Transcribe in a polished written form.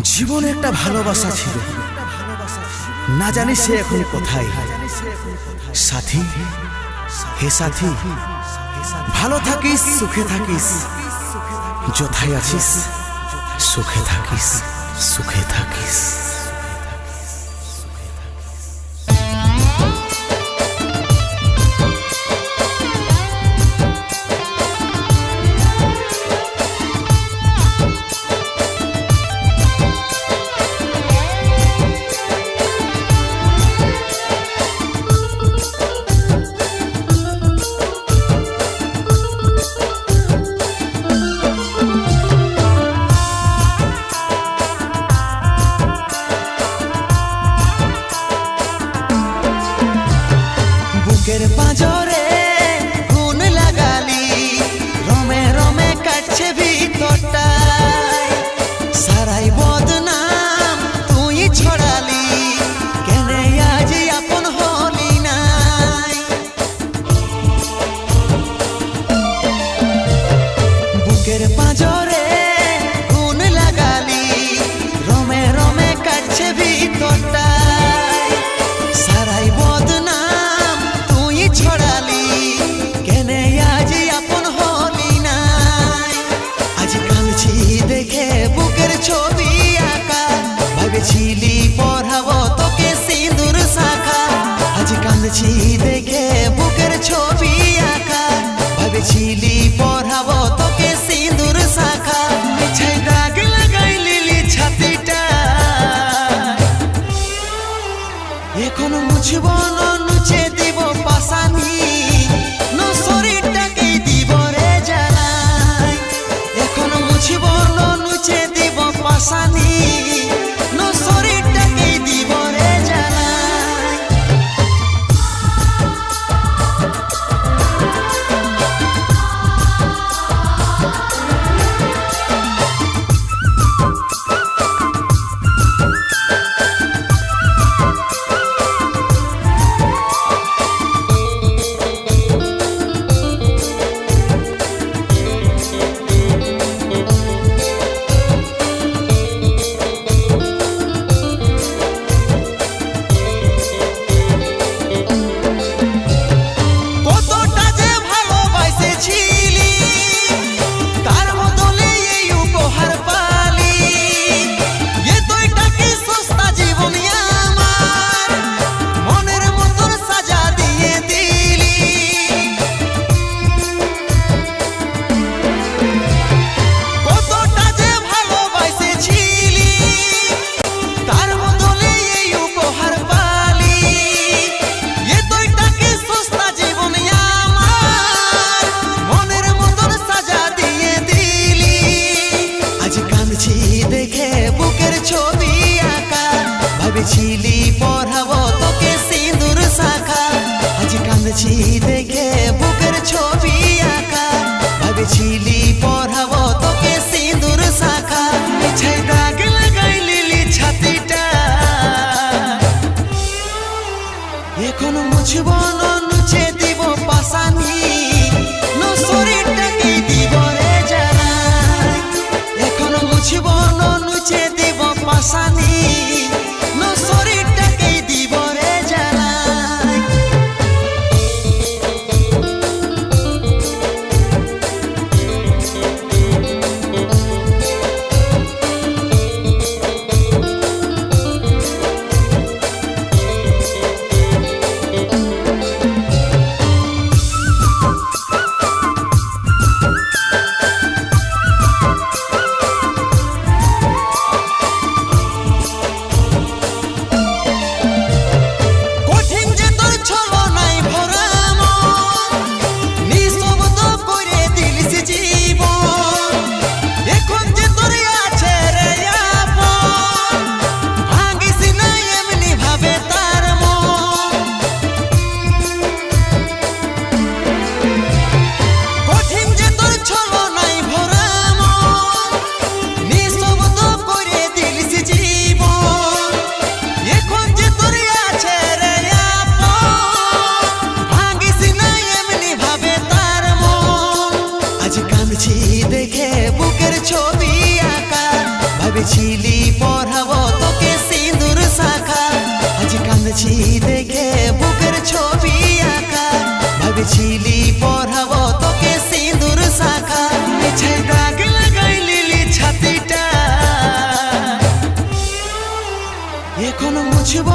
জীবনে একটা ভালোবাসা ছিল, না জানি সে এখন কোথায়। সাথী, হে সাথী, ভালো থাকিস, সুখে থাকিস, যথায় আছিস সুখে থাকিস, সুখে থাকিস। বুকের পাঁজরে গুণ লাগালি, রমে রমে কাটছে ভিতরটায়, সারাই বদনাম তুই ছড়ালি, কেনে আজ আপন হলি নাই। বুকের পাঁজরে গুণ লাগালি, রমে রমে কাটছে ভিতরটায়, সারাই বদনাম ছড়ালি, কেনে আজ আপন হলি নাই। আজ কাঁদছি দেখে বুকের ছবি আঁকা, ভেবেছিলি পড়াবো তোকে সিঁদুর শাখা। আজ কাঁদছি দেখে বুকের ছবি আঁকা, ভেবেছিলি পড়াবো তোকে সিঁদুর শাখা। মিছাই দাগ লাগাই লিলি ছাতিটা, এখন মুছব না নুচে দিব পাশানি, শরীরটাকেই দিব রে জ্বালাই। এখন মুছব না নুচে দিব পাশানি, শরীরটাকেই দিব রে জ্বালাই। দেখে বুকের ছবি আঁকা, ভেবেছিলি পড়াবো তোকে সিঁদুর শাখা। আজ কাঁদছি দেখে বুকের ছবি আঁকা, ভেবেছিলি পড়াবো তোকে সিঁদুর শাখা। মিছাই দাগ লাগাই লিলি ছাতিটা, এখন মুছব না নুচে দিব পাশানি, শরীরটাকেই দিব রে জ্বালাই। এখন মুছব না নুচে দিব পাশানি, শরীরটাকেই দিব রে জ্বালাই। দেখে বুকের ছবি আঁকা, ভেবেছিলি ঝিলি পরাব তোকে সিঁদুর শাখা মিছে দাগ লাগাই লিলি ছাতিটা এখন মুছব